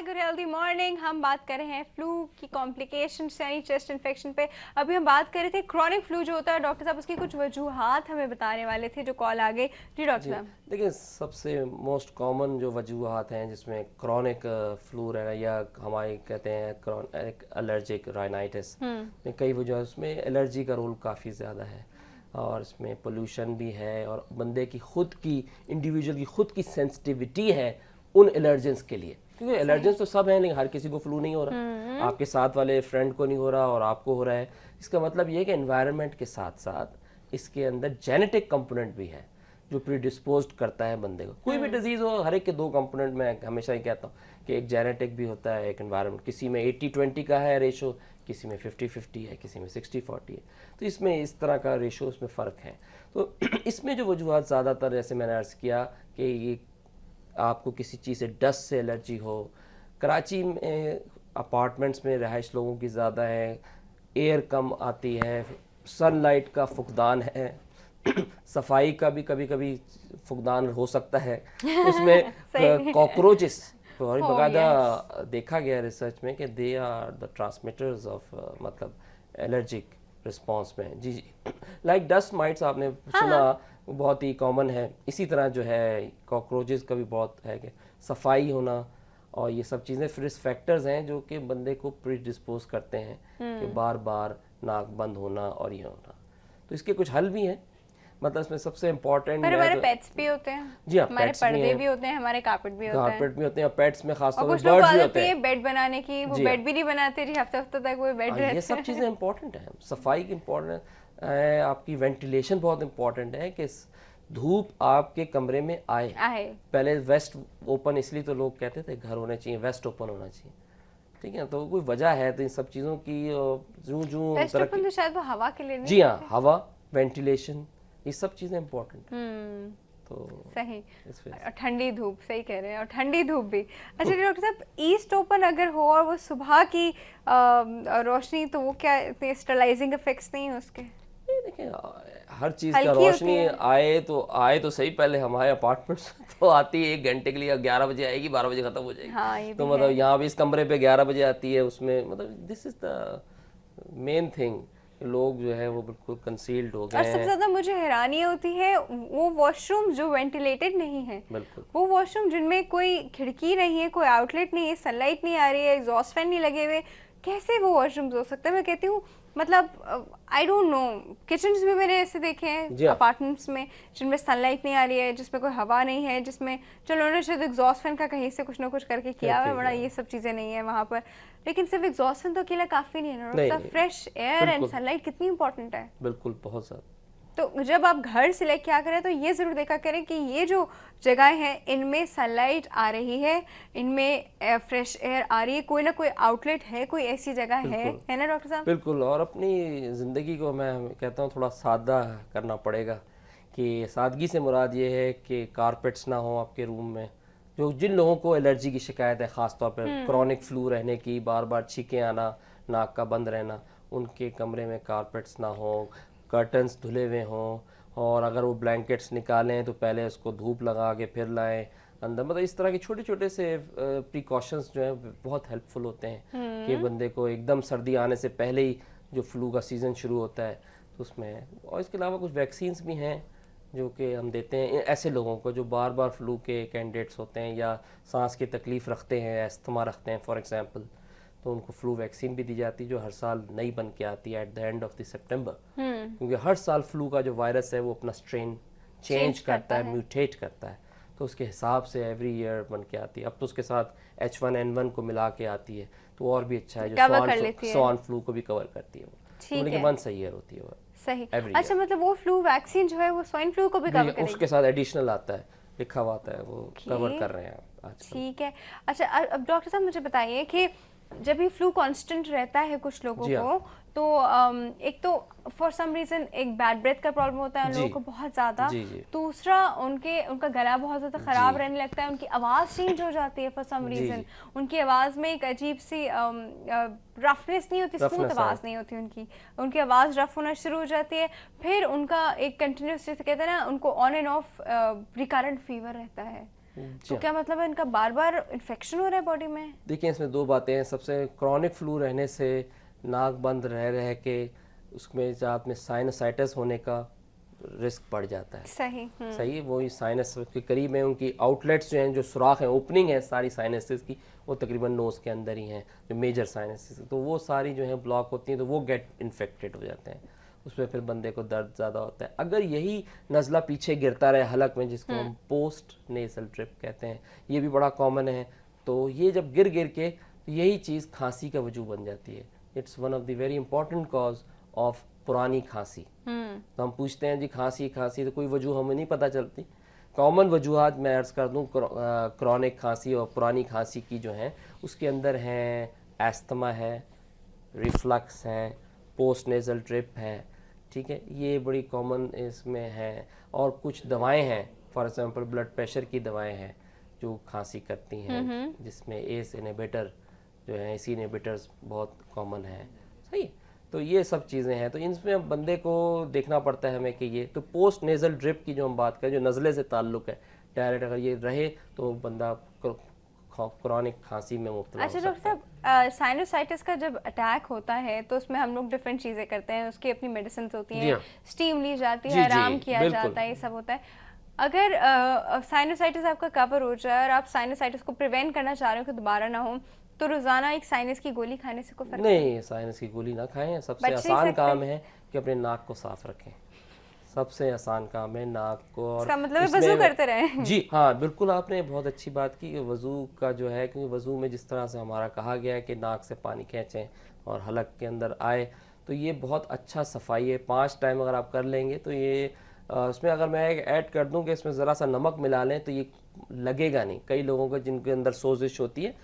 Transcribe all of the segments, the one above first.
Good healthy morning. हम बात कर रहे हैं फ्लू की कॉम्प्लिकेशन यानी चेस्ट इन्फेक्शन पे। अभी हम बात कर रहे थे क्रॉनिक फ्लू जो होता है, डॉक्टर साहब उसकी कुछ वजूहात हमें बताने वाले थे जो कॉल आ गई। जी डॉक्टर जी साहब। देखिए, सबसे मोस्ट कॉमन जो वजूहात हैं जिसमें क्रॉनिक फ्लू रहना या हमारे कहते हैं क्रॉनिक एलर्जिक राइनाइटिस में कई वजह, उसमें एलर्जी का रोल काफ़ी ज़्यादा है और इसमें पोल्यूशन भी है और बंदे की खुद की इंडिविजुअल की खुद की सेंसिटिविटी है उन एलर्जेंस के लिए, क्योंकि एलर्जेंस तो सब हैं लेकिन हर किसी को फ्लू नहीं हो रहा। आपके साथ वाले फ्रेंड को नहीं हो रहा और आपको हो रहा है। इसका मतलब ये है कि एनवायरनमेंट के साथ साथ इसके अंदर जेनेटिक कंपोनेंट भी है जो प्रीडिस्पोज्ड करता है बंदे को। कोई भी डिजीज हो, हर एक के दो कंपोनेंट मैं हमेशा ही कहता हूँ कि एक जेनेटिक भी होता है, एक एनवायरनमेंट। किसी में 80-20 का है रेशो, किसी में 50-50 है, किसी में 60-40 है। तो इसमें इस तरह का रेशो उसमें फ़र्क है। तो इसमें जो वजूहत ज़्यादातर, जैसे मैंने अर्ज़ किया कि ये आपको किसी चीज़ से, डस्ट से एलर्जी हो। कराची में अपार्टमेंट्स में रहायश लोगों की ज़्यादा है, एयर कम आती है, सनलाइट का फुकदान है, सफाई का भी कभी कभी फुकदान हो सकता है। उसमें सही। कॉकरोचेस और Oh बाकायदा yes. देखा गया रिसर्च में कि they are the transmitters of मतलब एलर्जिक रिस्पांस में। जी जी, लाइक डस्ट माइट्स आपने सुना, बहुत ही कॉमन है। इसी तरह जो है कॉकरोचेस का भी बहुत है कि सफाई होना और ये सब चीज़ें रिस्क फैक्टर्स हैं जो कि बंदे को प्रीडिस्पोज करते हैं कि बार बार नाक बंद होना और ये होना। तो इसके कुछ हल भी हैं, मतलब इसमें सबसे इम्पोर्टेंट पर मैं हमारे तो, पेट्स भी होते हैं, जी हाँ, हमारे पेट्स भी पर्दे हैं, भी होते हैं, हमारे कारपेट भी होते हैं। कारपेट भी होते हैं और पेट्स में और खासतौर कुछ पर लोग को बर्ड्स भी आदत होते भी है हैं। बेड बनाने की, वो जी हाँ, बेड भी नहीं बनाते जी, हफ्ते हफ्ते तक वो बेड ये रहते सब हैं। चीज़ें इंपॉर्टेंट हैं। सफाई की इम्पोर्टेंट है, आपकी वेंटिलेशन बहुत इंपॉर्टेंट है कि धूप आपके कमरे में आए। आहे। पहले वेस्ट ओपन, इसलिए तो लोग कहते थे घर होने चाहिए, वेस्ट ओपन होना चाहिए। ठीक है, तो कोई वजह है तो इन सब चीज़ों की जूं जूं बेस्ट ओपन तरक्की। तो शायद वो हवा के लिए नहीं जी हाँ, कहते। हवा, वेंटिलेशन, ये सब चीज़ें इंपॉर्टेंट है। तो सही। इस वजह और ठंडी धूप, सही कह रहे हैं, और ठंडी धूप भी। अच्छा डॉक्टर साहब, ईस्ट ओपन अगर हो और वो सुबह की रोशनी, तो वो क्या इतने स्टरलाइजिंग इफेक्ट्स नहीं है उसके? ये देखिए, हर चीज़ का हल्की होती रोशनी है। आए तो सही। पहले हमारे अपार्टमेंट्स तो आती है 1 घंटे के लिए, 11 बजे आएगी, 12 बजे ख़त्म हो जाएगी। हाँ ये तो भी है। मतलब यहाँ भी इस कमरे पे 11 बजे आती है, उसमें मतलब this is the main thing. लोग जो है वो बिल्कुल कंसील्ड हो और गए सबसे हैं। ज़्यादा मुझे हैरानी होती है वो वॉशरूम जो वेंटिलेटेड नहीं है, बिल्कुल वो वॉशरूम जिनमें कोई खिड़की नहीं है, कोई आउटलेट नहीं है, सनलाइट नहीं आ रही है, एग्जॉस्ट फैन नहीं लगे हुए, कैसे वो वॉशरूम्स हो सकता है? मैं कहती हूँ मतलब आई डोंट नो। किचन्स भी मैंने ऐसे देखे हैं जी हाँ, अपार्टमेंट्स में जिनमें सनलाइट नहीं आ रही है, जिसमें कोई हवा नहीं है, जिसमें चलो उन्होंने शायद एग्जॉस्ट फैन का कहीं से कुछ ना कुछ करके किया हुआ है, बड़ा ये सब चीज़ें नहीं है वहाँ पर। लेकिन सिर्फ एग्जॉस्ट फैन तो अकेला काफ़ी नहीं है ना डॉक्टर नहीं साहब। नहीं, फ्रेश एयर एंड बिल्कुल सनलाइट कितनी इंपॉर्टेंट है। बिल्कुल, बहुत ज़्यादा। तो जब आप घर सिलेक्ट किया करें तो ये ज़रूर देखा करें कि ये जो जगह हैं इनमें सनलाइट आ रही है, इनमें फ्रेश एयर आ रही है, कोई ना कोई आउटलेट है, कोई ऐसी जगह बिल्कुल है ना डॉक्टर साहब? बिल्कुल। और अपनी ज़िंदगी को मैं कहता हूँ थोड़ा सादा करना पड़ेगा। कि सादगी से मुराद ये है कि कारपेट्स ना हो आपके रूम में। जो जिन लोगों को एलर्जी की शिकायत है, ख़ास तौर पर क्रॉनिक फ्लू रहने की, बार बार छींकें आना, नाक का बंद रहना, उनके कमरे में कारपेट्स ना हो, कर्टन्स धुले हुए हों। और अगर वो ब्लैंकेट्स निकालें तो पहले उसको धूप लगा के फिर लाएं अंदर। मतलब इस तरह के छोटे छोटे से प्रिकॉशंस जो हैं बहुत हेल्पफुल होते हैं कि बंदे को एकदम सर्दी आने से पहले ही, जो फ्लू का सीज़न शुरू होता है तो उसमें। और इसके अलावा कुछ वैक्सीन्स भी हैं जो कि हम देते हैं ऐसे लोगों को जो बार बार फ्लू के कैंडिडेट्स होते हैं या सांस की तकलीफ़ रखते हैं, अस्थमा रखते हैं फॉर एग्जांपल। तो उनको फ्लू वैक्सीन भी दी जाती है जो हर साल नई बन के आती है at the end of the September. क्योंकि हर साल फ्लू का जो वायरस है वो अपना स्ट्रेन चेंज करता है, म्यूटेट करता है। तो उसके हिसाब से एवरी ईयर बन के आती है। अब तो उसके साथ H1N1 को मिला के आती है तो और भी अच्छा है, जो कवर कर लेती है। स्वान फ्लू को भी कवर करती है वो। तो ठीक लेकिन है, वंस अ ईयर होती है वो, सही। एवरी अच्छा, ईयर। मतलब वो फ्लू वैक्सीन जो है वो स्वाइन फ्लू को भी कवर करेगी? उसके साथ एडिशनल आता है, लिखा हुआ आता है, वो कवर ओके, कर रहे हैं आजकल। ठीक है। अच्छा अब डॉक्टर साहब मुझे बताइए कि जब ये फ्लू कांस्टेंट रहता है कुछ लोगों जी हाँ, को, तो एक तो फॉर सम रीज़न एक बैड ब्रेथ का प्रॉब्लम होता है उन जी लोगों को बहुत ज़्यादा। जी जी दूसरा उनका गला बहुत ज़्यादा जी ख़राब रहने लगता है, उनकी आवाज़ चेंज हो जाती है फॉर सम जी रीज़न। जी, उनकी आवाज़ में एक अजीब सी रफनेस नहीं होती, स्मूथ रफनेस आवाज़ है। नहीं होती उनकी आवाज़ रफ होना शुरू हो जाती है। फिर उनका एक कंटिन्यूस, जैसे कहते हैं ना, उनको on end of recurrent fever रहता है। तो क्या मतलब है इनका बार बार इन्फेक्शन हो रहा है बॉडी में? देखिए इसमें दो बातें हैं। सबसे क्रॉनिक फ्लू रहने से नाक बंद रह रह के उसमें साथ में साइनसाइटिस होने का रिस्क बढ़ जाता है। सही। सही है, वही साइनस के करीब है, उनकी आउटलेट्स जो हैं, जो सुराख है, ओपनिंग है सारी साइनसेस की, वो तकरीबन नोज़ के अंदर ही हैं, जो मेजर साइनसेस, तो वो सारी जो है ब्लॉक होती हैं, तो वो गेट इन्फेक्टेड हो जाते हैं, उसमें फिर बंदे को दर्द ज़्यादा होता है। अगर यही नज़ला पीछे गिरता रहे हलक में, जिसको हम पोस्ट नेसल ड्रिप कहते हैं, ये भी बड़ा कॉमन है, तो ये जब गिर गिर के यही चीज़ खांसी का वजूद बन जाती है। It's one of the very important cause of पुरानी खांसी। तो हम पूछते हैं जी खांसी खांसी, तो कोई वजह हमें नहीं पता चलती। कॉमन वजूहात मैं अर्ज़ कर दूं क्रॉनिक खांसी और पुरानी खांसी की जो हैं, उसके अंदर हैं एस्थमा है, रिफ्लक्स है, पोस्ट नेज़ल ड्रिप है, ठीक है, ये बड़ी कॉमन इसमें है। और कुछ दवाएं हैं, फॉर एग्जांपल ब्लड प्रेशर की दवाएं हैं जो खांसी करती हैं, जिसमें एस इनहिबिटर जो है, एसी इनहिबिटर्स बहुत कॉमन है। सही, तो ये सब चीज़ें हैं, तो इनमें बंदे को देखना पड़ता है हमें कि ये तो पोस्ट नेज़ल ड्रिप की जो हम बात करें, जो नज़ले से ताल्लुक़ है डायरेक्ट, अगर ये रहे तो बंदा क्रॉनिक खांसी में मुब्तला हो सकता है। डॉक्टर साहब, साइनोसाइटिस का जब अटैक होता है तो उसमें हम लोग डिफरेंट चीज़ें करते हैं, उसकी अपनी मेडिसिन होती हैं, स्टीम ली जाती है, आराम किया जाता है, ये सब होता है। अगर साइनोसाइटिस आपका कवर हो जाए और आप साइनोसाइटिस को प्रिवेंट करना चाह रहे हो कि दोबारा ना हो, तो रोजाना एक साइनस की गोली खाने से कोई फर्क नहीं? साइनस की गोली ना खाएं। सबसे आसान काम है कि अपने नाक को साफ रखें। सबसे आसान काम है नाक को, और इसका मतलब वजू करते रहें। जी हाँ, बिल्कुल, आपने बहुत अच्छी बात की कि वजू का जो है, क्योंकि वजू में जिस तरह से हमारा कहा गया है कि नाक से पानी खींचें और हलक के अंदर आए, तो ये बहुत अच्छा सफाई है। 5 टाइम अगर आप कर लेंगे तो ये उसमें अगर मैं ऐड कर दूं कि इसमें ज़रा सा नमक मिला लें तो ये लगेगा नहीं। कई लोगों को जिनके अंदर सोजिश होती है,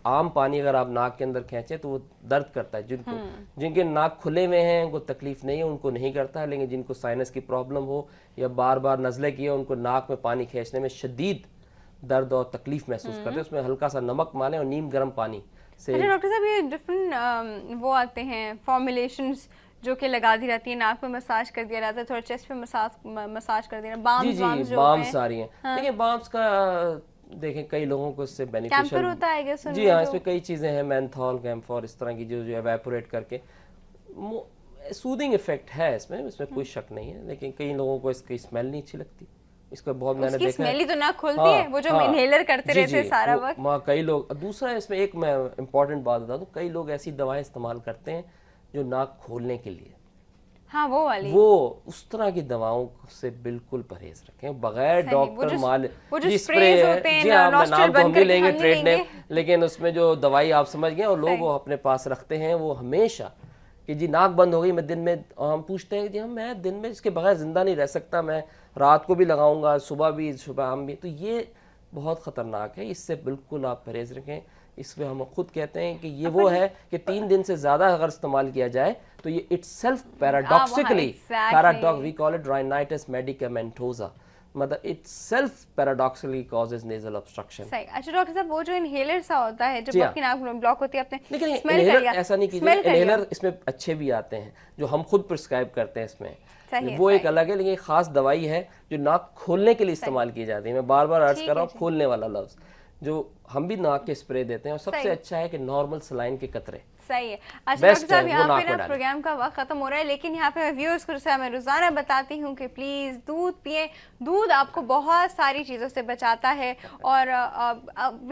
आम पानी अगर आप नाक के अंदर खींचें तो वो दर्द करता है। जिनके नाक खुले हुए हैं उनको तकलीफ नहीं है, उनको नहीं करता है, लेकिन जिनको साइनस की प्रॉब्लम हो या बार बार नज़ले की हो, उनको नाक में पानी खींचने में शदीद दर्द और तकलीफ महसूस करते हैं। उसमें हल्का सा नमक मालें और नीम गर्म पानी से। अच्छा डॉक्टर साहब, ये डिफरेंट वो आते हैं फॉर्मुलेशंस जो कि लगा दी रहती है, नाक पे मसाज कर दिया जाता है, थोड़ा चेस्ट पे मसाज कर देना, बाम्स जो बाम्स आ रही हैं। देखिए बाम्स का देखें कई लोगों को इससे बेनिफिशियल होता है। जी हाँ, इसमें कई चीज़ें हैं, मेंथॉल, कैम्फोर, इस तरह की जो एवेपोरेट करके सूदिंग इफेक्ट है इसमें कोई शक नहीं है, लेकिन कई लोगों को इसकी स्मेल नहीं अच्छी लगती। इसका बहुत मैंने देखा है, स्मेल ही तो नाक खोलती है, वो जो इनहेलर करते रहते हैं सारा वक्त। कई लोग, दूसरा इसमें एक मैं इम्पॉर्टेंट बात बता दूं, कई लोग ऐसी दवाएं इस्तेमाल करते हैं जो नाक खोलने के लिए, हाँ वो वाली, वो उस तरह की दवाओं से बिल्कुल परहेज रखें, बगैर डॉक्टर जी स्प्रे होते हैं, जी हाँ, नाम तो हम भी लेंगे ट्रेड नेम, लेकिन उसमें जो दवाई आप समझ गए, और लोग वो अपने पास रखते हैं, वो हमेशा कि जी नाक बंद हो गई, मैं दिन में, हम पूछते हैं जी मैं दिन में इसके बगैर जिंदा नहीं रह सकता, मैं रात को भी लगाऊंगा, सुबह भी, सुबह हम भी, तो ये बहुत ख़तरनाक है, इससे बिल्कुल आप परहेज रखें। इसमें हम खुद कहते हैं कि ये वो है कि 3 दिन से ज़्यादा अगर इस्तेमाल किया जाए तो ये itself paradoxically, we call it rhinitis medicamentosa, मतलब itself paradoxically causes nasal obstruction. सही। अच्छा डॉक्टर साहब, वो जो इनहेलर सा होता है जब आपकी नाक ब्लॉक होती है, आपने लेकिन इनहेलर ऐसा नहीं कीजिए, इनहेलर इसमें अच्छे भी आते हैं जो हम खुद प्रिस्क्राइब करते हैं, इसमें वो एक अलग है, लेकिन एक खास दवाई है जो नाक खोलने के लिए इस्तेमाल की जाती है। मैं बार बार अर्ज कर रहा हूँ, खोलने वाला लफ्ज जो हम भी नाक के स्प्रे देते हैं, और सबसे अच्छा है कि नॉर्मल सलाइन के कतरे। सही है। अच्छा डॉक्टर साहब, यहाँ पे ना प्रोग्राम का वक्त खत्म हो रहा है, लेकिन यहाँ पे मैं व्यूअर्स को मैं रोजाना बताती हूँ कि प्लीज दूध पिएं। दूध आपको बहुत सारी चीज़ों से बचाता है, और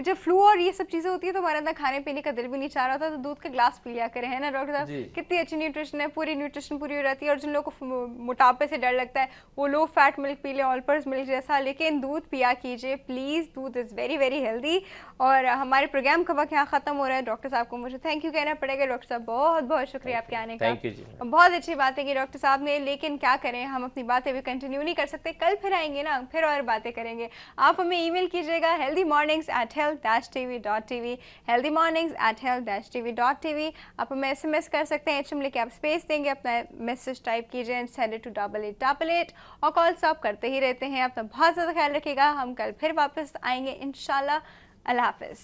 जब फ्लू और ये सब चीज़ें होती है तो हमारे अंदर खाने पीने का दिल भी नहीं चाह रहा था, तो दूध का ग्लास पी लिया करें, है ना डॉक्टर साहब? कितनी अच्छी न्यूट्रिशन है, पूरी न्यूट्रिशन पूरी हो जाती है। और जिन लोगों को मोटापे से डर लगता है वो लो फैट मिल्क पी लें, ऑलपर्स मिल्क जैसा, लेकिन दूध पिया कीजिए प्लीज़। दूध इज़ वेरी वेरी हेल्दी। और हमारे प्रोग्राम का वक्त यहाँ खत्म हो रहा है। डॉक्टर साहब को मुझे थैंक यू कहना पड़ेगा। डॉक्टर साहब बहुत बहुत शुक्रिया आपके आने का। थैंक यू जी। बहुत अच्छी बातें की डॉक्टर साहब ने, लेकिन क्या करें, हम अपनी बातें भी कंटिन्यू नहीं कर सकते, कल फिर आएंगे ना, फिर और बातें करेंगे। आप हमें ईमेल कीजिएगा healthymornings@health-tv, healthymornings@health-tv.tv। आप हमें SMS कर सकते हैं, HM लिखे आप स्पेस देंगे, अपना मैसेज टाइप कीजिए एंड सेंड इट टू 8888, और कॉल्स आप करते ही रहते हैं। अपना बहुत ज़्यादा ख्याल रखिएगा, हम कल फिर वापस आएंगे इंशाल्लाह। अल्लाह हाफिज़।